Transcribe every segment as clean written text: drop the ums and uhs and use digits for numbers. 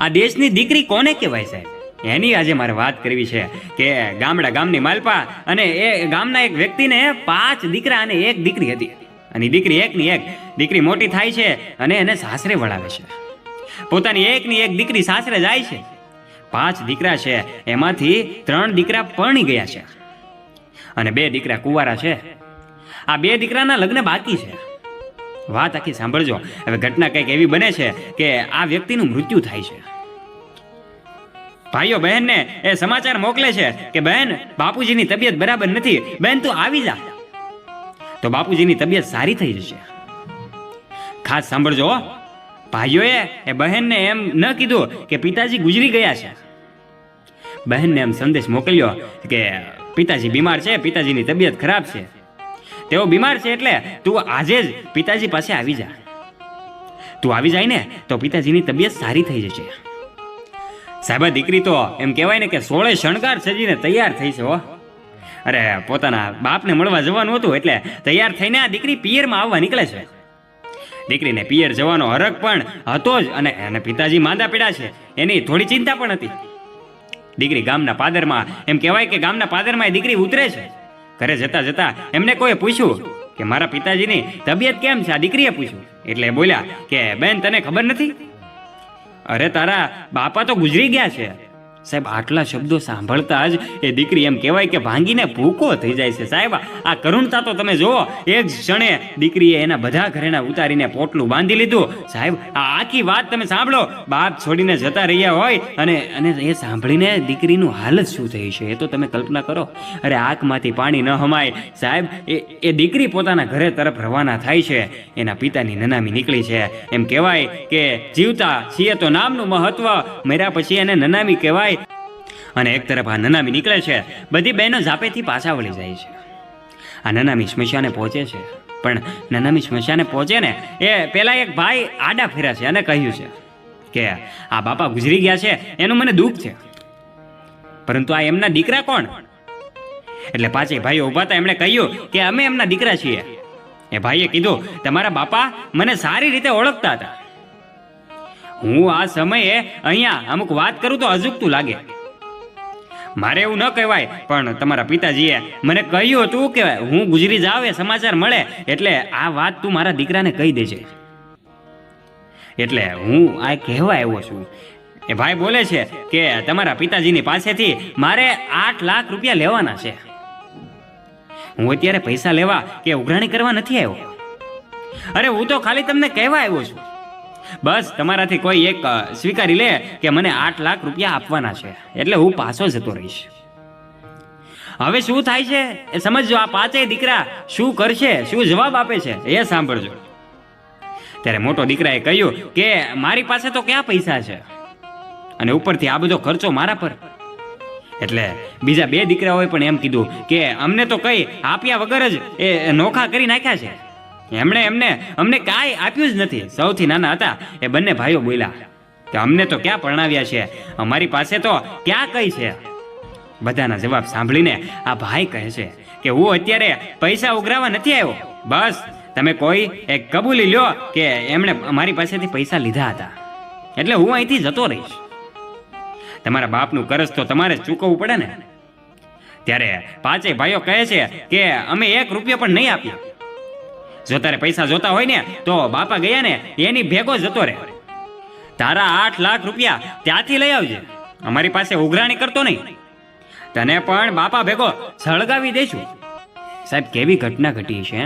આ દેશની દીકરી કોને કહેવાય સાહેબ? એની આજે મારે વાત કરવી છે કે ગામની માલપા અને એ ગામના એક વ્યક્તિને 5 દીકરા અને 1 દીકરી હતી. અને દીકરી એકની એક દીકરી મોટી થાય છે અને એને સાસરે વળાવે છે. પોતાની એકની એક દીકરી સાસરે જાય છે. 5 દીકરા છે, એમાંથી 3 દીકરા પરણી ગયા છે અને 2 દીકરા કુંવારા છે. આ 2 દીકરાના લગ્ન બાકી છે. વાત આખી સાંભળજો. હવે ઘટના કંઈક એવી બને છે કે આ વ્યક્તિનું મૃત્યુ થાય છે. ભાઈઓ બહેનને એ સમાચાર મોકલે છે કે બહેન, બાપુજીની તબિયત બરાબર નથી, બહેન તું આવી જા. તો બાપુજીની તબિયત સારી થઈ જશે. ખાસ સાંભળજો, ભાઈઓએ એ બહેનને એમ ન કીધું કે પિતાજી ગુજરી ગયા છે. બહેનને એમ સંદેશ મોકલ્યો કે પિતાજી બીમાર છે, પિતાજીની તબિયત ખરાબ છે, તેઓ બીમાર છે, એટલે તું આજે જ પિતાજી પાસે આવી જા. તું આવી જાય ને તો પિતાજીની તબિયત સારી થઈ જશે. સાહેબ, દીકરી તો એમ કહેવાય ને કે 16 શણગાર સજીને તૈયાર થઈ છે. અરે, પોતાના બાપને મળવા જવાનું હતું એટલે તૈયાર થઈને આ દીકરી પિયરમાં આવવા નીકળે છે. દીકરીને પિયર જવાનો હરખ પણ હતો જ અને પિતાજી માંદા પડ્યા છે એની થોડી ચિંતા પણ હતી. દીકરી ગામના પાદરમાં, એમ કહેવાય કે ગામના પાદરમાં એ દીકરી ઉતરે છે. ઘરે જતા જતા એમને કોઈએ પૂછ્યું કે મારા પિતાજીની તબિયત કેમ છે? આ દીકરીએ પૂછ્યું એટલે બોલ્યા કે બેન, તને ખબર નથી? અરે, તારા બાપા તો ગુજરી ગયા છે. સાહેબ, આટલા શબ્દો સાંભળતા જ એ દીકરી એમ કહેવાય કે ભાંગીને ભૂકો થઈ જાય છે. સાહેબ, આ કરુણતા તો તમે જુઓ. એક ક્ષણે દીકરીએ એના બધા ઘરેણા ઉતારીને પોટલું બાંધી લીધું. સાહેબ, આ આખી વાત તમે સાંભળો. બાપ છોડીને જતા રહ્યા હોય અને એ સાંભળીને દીકરીનું હાલત શું થઈ છે એ તો તમે કલ્પના કરો. અરે, આંખમાંથી પાણી ન હમાય. સાહેબ, એ દીકરી પોતાના ઘરે તરફ રવાના થાય છે. એના પિતાની નનામી નીકળી છે. એમ કહેવાય કે જીવતા છીએ તો નામનું મહત્વ, મર્યા પછી એને નનામી કહેવાય. અને એક તરફ આ નનામી નીકળે છે. બધી બહેનો ઝાપેથી પાછા વળી જાય છે. આ નનામી સ્મશાને પહોંચે છે. પણ નનામી સ્મશાને પહોંચે ને એ પેલા એક ભાઈ આડા ફેર્યા છે અને કહ્યું છે કે આ બાપા ગુજરી ગયા છે એનું મને દુઃખ છે, પરંતુ આ એમના દીકરા કોણ? એટલે 5 ભાઈઓ ઉભા હતા. એમણે કહ્યું કે અમે એમના દીકરા છીએ. એ ભાઈએ કીધું, તમારા બાપા મને સારી રીતે ઓળખતા હતા. હું આ સમયે અહીંયા અમુક વાત કરું તો અજુકતું લાગે. મારે એવું ન કહેવાય, પણ તમારા પિતાજીએ મને કહ્યું હતું કે હું ગુજરી જાવ એ સમાચાર મળે એટલે આ વાત તું મારા દીકરાને કહી દેજે. એટલે હું આ કહેવા આવ્યો છું. એ ભાઈ બોલે છે કે તમારા પિતાજીની પાસેથી મારે 8 લાખ રૂપિયા લેવાના છે. હું અત્યારે પૈસા લેવા કે ઉઘરાણી કરવા નથી આવ્યો. અરે, હું તો ખાલી તમને કહેવા આવ્યો છું. બસ તમારાથી કોઈ એક સ્વીકારી લે કે મને 8 લાખ રૂપિયા આપવાના છે એટલે હું પાછો જતો રહીશ. હવે શું થાય છે એ સમજો. આ 5 દીકરા શું કરશે, શું જવાબ આપે છે એ સાંભળજો. ત્યારે મોટો દીકરાએ કહ્યું કે મારી પાસે તો ક્યાં પૈસા છે અને ઉપરથી આ બધો ખર્ચો મારા પર. એટલે બીજા 2 દીકરાઓએ પણ એમ કીધું કે અમને તો કઈ આપ્યા વગર જ એ નોખા કરી નાખ્યા છે. અમને કાંઈ આપ્યું જ નથી. સૌથી નાના હતા એ બંને ભાઈઓ બોલ્યા કે અમને તો ક્યાં પરણાવ્યા છે, અમારી પાસે તો ક્યાં કઈ છે. બધાના જવાબ સાંભળીને આ ભાઈ કહે છે કે હું અત્યારે પૈસા ઉઘરાવા નથી આવ્યો. બસ તમે કોઈ એક કબૂલી લ્યો કે એમણે અમારી પાસેથી પૈસા લીધા હતા એટલે હું અહીંથી જતો રહીશ. તમારા બાપનું કરજ તો તમારે જ ચૂકવવું પડે ને. ત્યારે 5 ભાઈઓ કહે છે કે અમે 1 રૂપિયો પણ નહીં આપ્યો. જો તારે પૈસા જોતા હોય ને તો બાપા ગયા ને એની ભેગો જતો રહે. તારા 8 લાખ રૂપિયા ત્યાંથી લઈ આવજે, અમારી પાસે ઉઘરાણી કરતો નહીં. તને પણ બાપા ભેગો સળગાવી દઈશું. સાહેબ, કેવી ઘટના ઘટી છે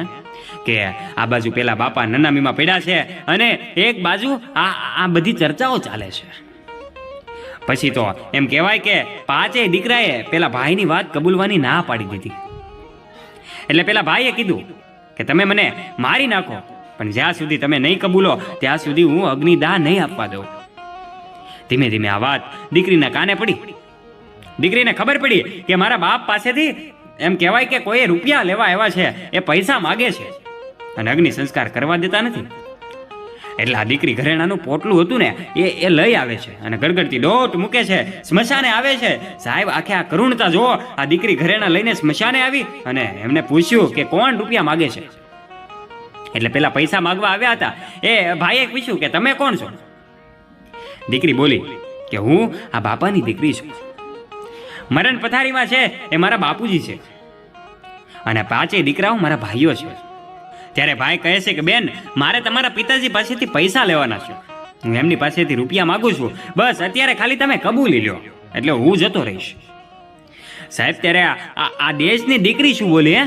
કે આ બાજુ પેલા બાપા નનામીમાં પડ્યા છે અને એક બાજુ આ બધી ચર્ચાઓ ચાલે છે. પછી તો એમ કહેવાય કે 5 દીકરાએ પેલા ભાઈની વાત કબૂલવાની ના પાડી દીધી. એટલે પેલા ભાઈએ કીધું કે તમે મને મારી નાખો, પણ જ્યાં સુધી તમે નહીં કબૂલો ત્યાં સુધી હું અગ્નિદાહ નહીં આપવા દઉં. ધીમે ધીમે આ વાત દીકરીના કાને પડી. દીકરીને ખબર પડી કે મારા બાપ પાસેથી એમ કહેવાય કે કોઈ રૂપિયા લેવા આવ્યા છે, એ પૈસા માગે છે અને અગ્નિ સંસ્કાર કરવા દેતા નથી. એટલે આ દીકરી ઘરેણાનું પોટલું હતું ને એ લઈ આવે છે અને ગડગડતી દોટ મૂકે છે, સ્મશાને આવે છે. સાહેબ, આખે આ કરુણતા જુઓ. આ દીકરી ઘરેણા લઈને સ્મશાને આવી અને એમને પૂછ્યું કે કોણ રૂપિયા માગે છે. એટલે પેલા પૈસા માગવા આવ્યા હતા એ ભાઈએ પૂછ્યું કે તમે કોણ છો? દીકરી બોલી કે હું આ બાપાની દીકરી છું. મરણ પથારીમાં છે એ મારા બાપુજી છે અને 5 દીકરાઓ મારા ભાઈઓ છે. ત્યારે ભાઈ કહે છે કે બેન, મારે તમારા પિતાજી પાસેથી પૈસા લેવાના છે. હું એમની પાસેથી રૂપિયા માગું છું. બસ અત્યારે ખાલી તમે કબૂલી લ્યો એટલે હું જતો રહીશ. સાહેબ, ત્યારે આ દેશની દીકરી શું બોલી?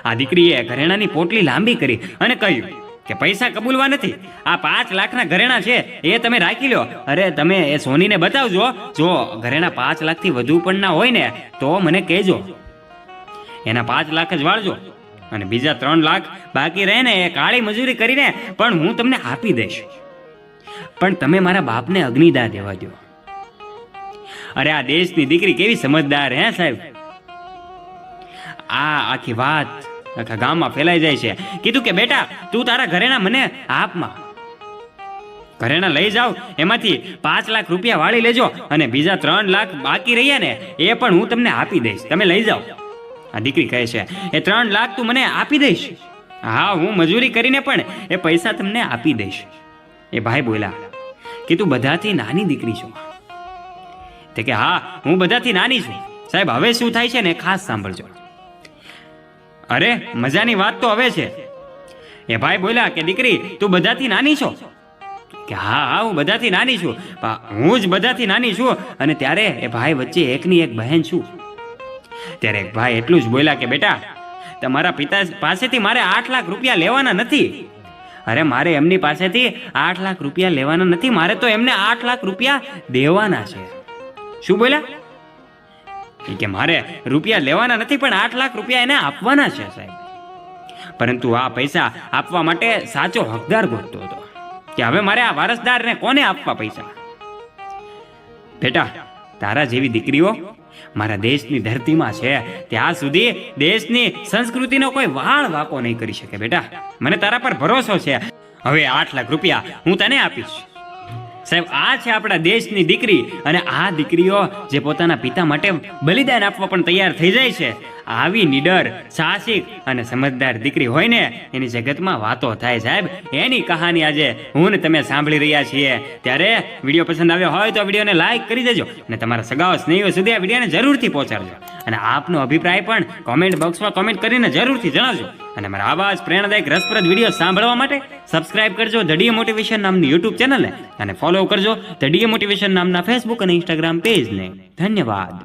આ દીકરીએ ઘરેણાની પોટલી લાંબી કરી અને કહ્યું કે પૈસા કબૂલવા નથી, આ 5 લાખના ઘરેણા છે એ તમે રાખી લો. અરે તમે એ સોનીને બતાવજો, જો ઘરેણા 5 લાખથી વધુ પણ ના હોય ને તો મને કહેજો. એના 5 લાખ જ વાળજો અને બીજા 3 લાખ બાકી રહે ને એ કાળી મજૂરી કરીને પણ હું તમને આપી દઈશ. પણ તમે મારા બાપને અગ્નિદાહ દેવા દો. અરે આ દેશની દીકરી કેવી સમજદાર હે સાહેબ. આ આખી વાત આખા ગામમાં ફેલાઈ જાય છે. કીધું કે બેટા, તું તારા ઘરેણા મને આપમાં. ઘરેણા લઈ જાઓ, એમાંથી 5 લાખ રૂપિયા વાળી લેજો અને બીજા 3 લાખ બાકી રહ્યા ને એ પણ હું તમને આપી દઈશ, તમે લઈ જાઓ. આ દીકરી કહે છે એ 3 લાખ તું મને આપી દઈશ? હા, હું મજૂરી કરીને પણ એ પૈસા તમને આપી દઈશ. એ ભાઈ બોલ્યા કે તું બધાથી નાની દીકરી છો? તે કે હા, હું બધાથી નાની છું. સાહેબ, હવે શું થાય છે ને ખાસ સાંભળજો. અરે મજાની વાત તો હવે છે. એ ભાઈ બોલ્યા કે દીકરી, તું બધાથી નાની છો? કે હા, હું બધાથી નાની છું. હું જ બધાથી નાની છું. અને ત્યારે એ ભાઈ વચ્ચે એકની એક બહેન છું. ત્યારે એક ભાઈ એટલું જ બોલ્યા કે બેટા, તમારા પિતા પાસેથી મારે 8 લાખ રૂપિયા લેવાના નથી. અરે મારે એમની પાસેથી 8 લાખ રૂપિયા લેવાના નથી, મારે તો એમને 8 લાખ રૂપિયા દેવાના છે. શું બોલ્યા? કે મારે રૂપિયા લેવાના નથી પણ 8 લાખ રૂપિયા એને આપવાના છે સાહેબ. પરંતુ આ પૈસા આપવા માટે સાચો હકદાર ગોતતો હતો કે હવે મારે આ વારસદારને કોને આપવા પૈસા. બેટા, તારા જેવી દીકરીઓ મારા દેશની ધરતીમાં છે ત્યાં સુધી દેશની સંસ્કૃતિનો કોઈ વાળ વાંકો નહીં કરી શકે. બેટા, મને તારા પર ભરોસો છે. હવે 8 લાખ રૂપિયા હું તને આપીશ. સાહેબ, આ છે આપણા દેશની દીકરી. અને આ દીકરીઓ જે પોતાના પિતા માટે બલિદાન આપવા પણ તૈયાર થઈ જાય છે. આવી નિડર, સાહસિક અને સમજદાર દીકરી હોય ને એની જગતમાં વાતો થાય સાહેબ. એની કહાની આજે હું ને તમે સાંભળી રહ્યા છીએ. ત્યારે વિડીયો પસંદ આવ્યો હોય તો વિડીયોને લાઈક કરી દેજો અને તમારા સગાઓ સ્નેહીઓ સુધી આ વિડીયોને જરૂરથી પહોંચાડજો. અને આપનો અભિપ્રાય પણ કોમેન્ટ બોક્સમાં કોમેન્ટ કરીને જરૂરથી જણાવજો. અને મારા આવા જ પ્રેરણાદાયક રસપ્રદ વિડીયો સાંભળવા માટે સબસ્ક્રાઇબ કરજો ધ ડીએ મોટિવેશન નામની યુટ્યુબ ચેનલને અને ફોલો કરજો ધ ડીએ મોટિવેશન નામના ફેસબુક અને ઇન્સ્ટાગ્રામ પેજને. ધન્યવાદ.